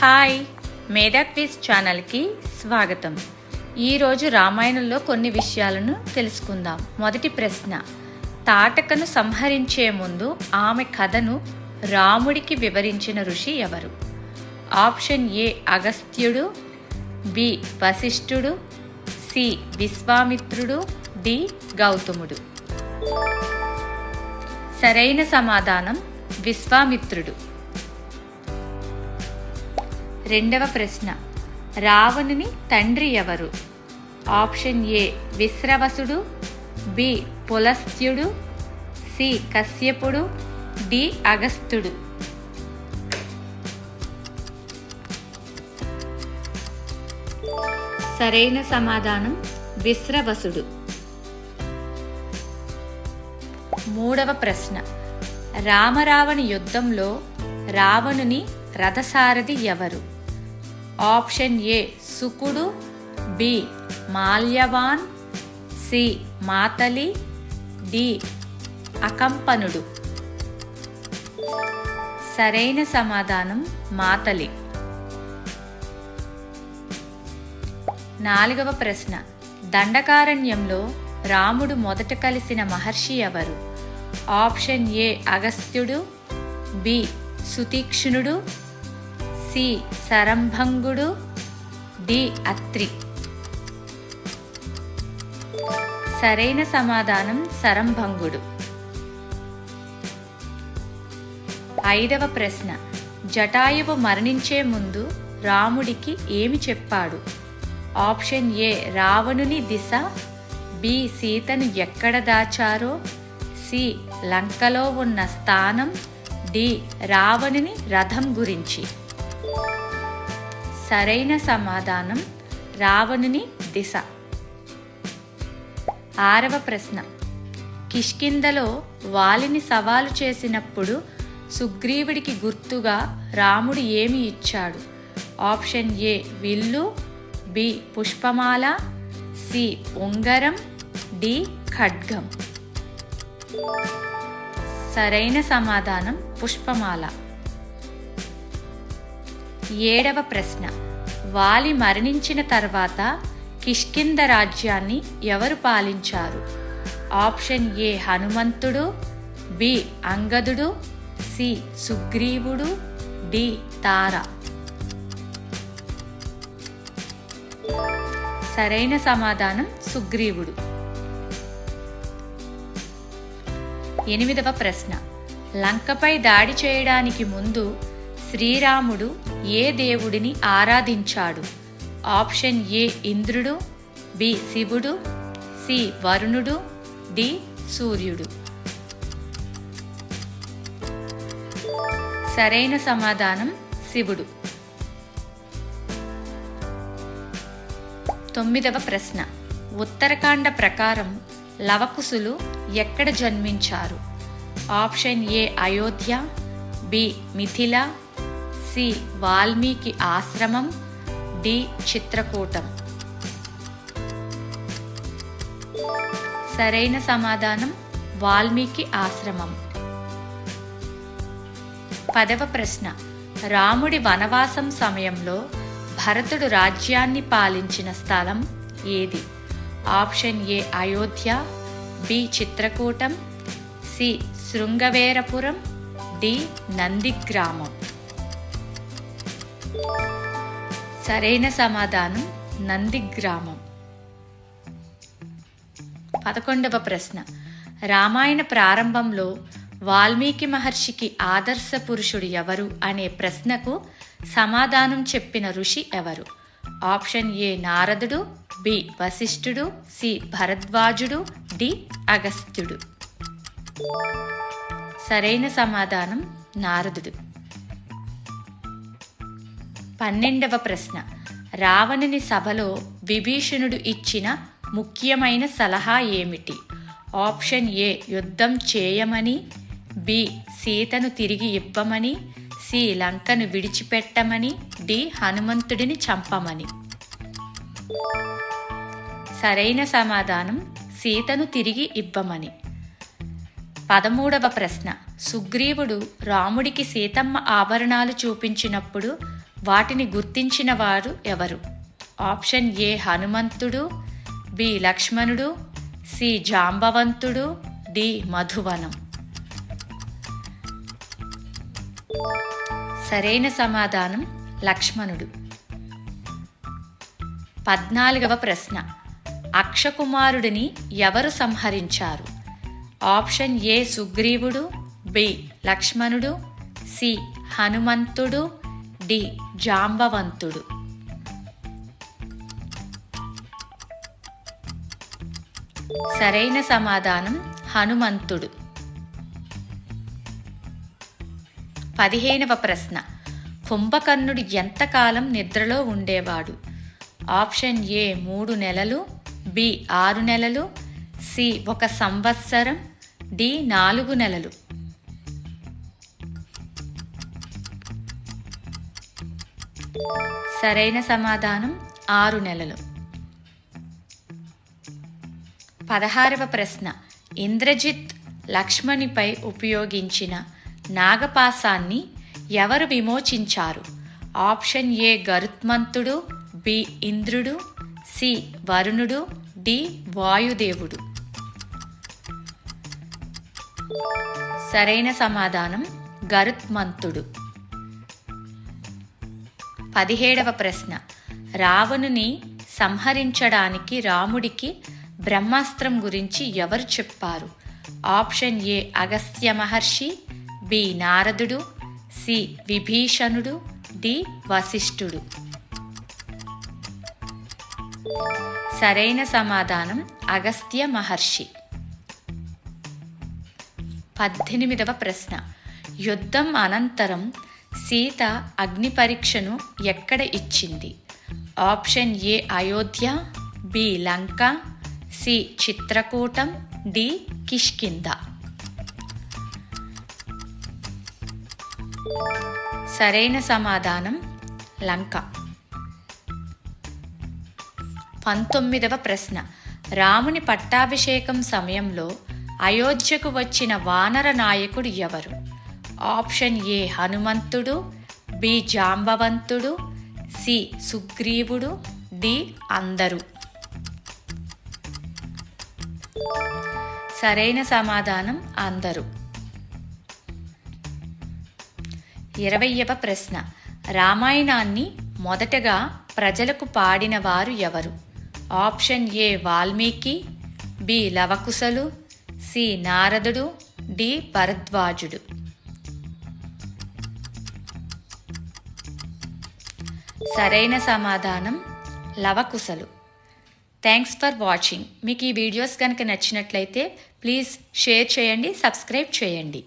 Hi, మేధా quiz ఛానల్కి స్వాగతం. ఈరోజు రామాయణంలో కొన్ని విషయాలను తెలుసుకుందాం. మొదటి ప్రశ్న, తాటకను సంహరించే ముందు ఆమె కథను రాముడికి వివరించిన ఋషి ఎవరు? ఆప్షన్ ఏ అగస్త్యుడు, బి వశిష్ఠుడు, సి విశ్వామిత్రుడు, డి గౌతముడు. సరైన సమాధానం విశ్వామిత్రుడు. రెండవ ప్రశ్న, రావణుని తండ్రి ఎవరు? ఆప్షన్ ఏ విశ్రవసుడు, బి పులస్త్యుడు, సి కశ్యపుడు, డి అగస్త్యుడు. సరైన సమాధానం విశ్రవసుడు. మూడవ ప్రశ్న, రామరావణ యుద్ధంలో రావణుని రథసారథి ఎవరు? ఆప్షన్ ఏ శుకుడు, B Malyavan, C Matali, D అకంపనుడు. సరైన సమాధానం మాతలి. నాలుగవ ప్రశ్న, దండకారణ్యంలో రాముడు మొదట కలిసిన మహర్షి ఎవరు? ఆప్షన్ ఏ అగస్త్యుడు, బి సుతీక్ష్ణుడు, సి సరంభంగుడు, డి అత్రి. సరైన సమాధానం సరంభంగుడు. ఐదవ ప్రశ్న, జటాయువు మరణించే ముందు రాముడికి ఏమి చెప్పాడు? ఆప్షన్ ఏ రావణుని దిశ, బి సీతను ఎక్కడ దాచారో, సి లంకలో ఉన్న స్థానం, డి రావణుని రథం గురించి. సరైన సమాధానం రావణుని దిశ. ఆరవ ప్రశ్న, కిష్కింధలో వాలిని సవాలు చేసినప్పుడు సుగ్రీవుడికి గుర్తుగా రాముడు ఏమి ఇచ్చాడు? ఆప్షన్ ఏ విల్లు, బి పుష్పమాల, సి ఉంగరం, డి ఖడ్గం. సరైన సమాధానం పుష్పమాల. ఏడవ ప్రశ్న, వాలి మరణించిన తర్వాత కిష్కింధ రాజ్యాన్ని ఎవరు పాలించారు? ఆప్షన్ ఏ హనుమంతుడు, బి అంగదుడు, సి సుగ్రీవుడు, డి తార. సరైన సమాధానం సుగ్రీవుడు. ఎనిమిదవ ప్రశ్న, లంకపై దాడి చేయడానికి ముందు శ్రీరాముడు ఏ దేవుడిని ఆరాధించాడు? ఆప్షన్ ఏ ఇంద్రుడు, బి శివుడు, సి వరుణుడు, డి సూర్యుడు. సరైన సమాధానం శివుడు. తొమ్మిదవ ప్రశ్న, ఉత్తరకాండ ప్రకారం లవకుశులు ఎక్కడ జన్మించారు? Option A Ayodhya, B Mithila, C Valmiki ఆశ్రమం, డి చిత్రకూటం. సరైన సమాధానం వాల్మీకి ఆశ్రమం. పదవ ప్రశ్న, రాముడి వనవాసం సమయంలో భరతుడు రాజ్యాన్ని పాలించిన స్థలం ఏది? ఆప్షన్ ఏ అయోధ్య, బి చిత్రకూటం, సి శృంగవేరపురం, డి నందిగ్రామం. సరైన సమాధానం నందిగ్రామం. 11వ ప్రశ్న, రామాయణ ప్రారంభంలో వాల్మీకి మహర్షికి ఆదర్శ పురుషుడు ఎవరు అనే ప్రశ్నకు సమాధానం చెప్పిన ఋషి ఎవరు? ఆప్షన్ ఏ నారదుడు, బి వశిష్ఠుడు, సి భరద్వాజుడు, డి అగస్త్యుడు. సరైన సమాధానం నారదుడు. 12వ ప్రశ్న, రావణుని సభలో విభీషణుడు ఇచ్చిన ముఖ్యమైన సలహా ఏమిటి? ఆప్షన్ ఏ యుద్ధం చేయమని, బి సీతను తిరిగి ఇవ్వమని, సి లంకను విడిచిపెట్టమని, డి హనుమంతుడిని చంపమని. సరైన సమాధానం సీతను తిరిగి ఇవ్వమని. 13వ ప్రశ్న, సుగ్రీవుడు రాముడికి సీతమ్మ ఆభరణాలు చూపించినప్పుడు వాటిని గుర్తించిన వారు ఎవరు? ఆప్షన్ ఏ హనుమంతుడు, బి లక్ష్మణుడు, సి జాంబవంతుడు, డి మధువనం. సరైన సమాధానం లక్ష్మణుడు. 14వ ప్రశ్న. అక్షకుమారుడిని ఎవరు సంహరించారు? ఆప్షన్ ఏ సుగ్రీవుడు, బి లక్ష్మణుడు, సి హనుమంతుడు, డి జాంబవంతుడు. సరైన సమాధానం హనుమంతుడు. 15వ ప్రశ్న. కుంభకర్ణుడు ఎంతకాలం నిద్రలో ఉండేవాడు? ఆప్షన్ ఏ 3 నెలలు, బి 6 నెలలు, సి 1 సంవత్సరం, డి 4 నెలలు. సరైన సమాధానం 6 నెలలు. 16వ ప్రశ్న. ఇంద్రజిత్ లక్ష్మణిపై ఉపయోగించిన నాగపాశాన్ని ఎవరు విమోచించారు? ఆప్షన్ ఏ గరుత్మంతుడు, బి ఇంద్రుడు, సి వరుణుడు, డి వాయుదేవుడు. సరైన సమాధానం గరుత్మంతుడు. 17వ ప్రశ్న. రావణుని సంహరించడానికి రాముడికి బ్రహ్మాస్త్రం గురించి ఎవరు చెప్పారు? ఆప్షన్ ఏ అగస్త్య మహర్షి, బి నారదుడు, సి విభీషణుడు, డి వశిష్ఠుడు. సరైన సమాధానం అగస్త్య మహర్షి. 18వ ప్రశ్న. యుద్ధం అనంతరం సీత అగ్ని పరీక్షను ఎక్కడ ఇచ్చింది? Option A Ayodhya, B Lanka, C చిత్రకూటం, డి కిష్కింధ. సరైన సమాధానం లంక. 19వ ప్రశ్న. రాముని పట్టాభిషేకం సమయంలో అయోధ్యకు వచ్చిన వానర నాయకుడు ఎవరు? ఆప్షన్ ఏ హనుమంతుడు, బి జాంబవంతుడు, సి సుగ్రీవుడు, డి అందరు. సరైన సమాధానం అందరు. 20వ ప్రశ్న. రామాయణాన్ని మొదటగా ప్రజలకు పాడిన వారు ఎవరు? ఆప్షన్ ఏ వాల్మీకి, బి లవకుశలు, సి నారదుడు, డి భరద్వాజుడు. సరైన సమాధానం లవకుశలు. Thanks for watching. మీకు ఈ వీడియోస్ కనుక నచ్చినట్లయితే ప్లీజ్ షేర్ చేయండి, సబ్స్క్రైబ్ చేయండి.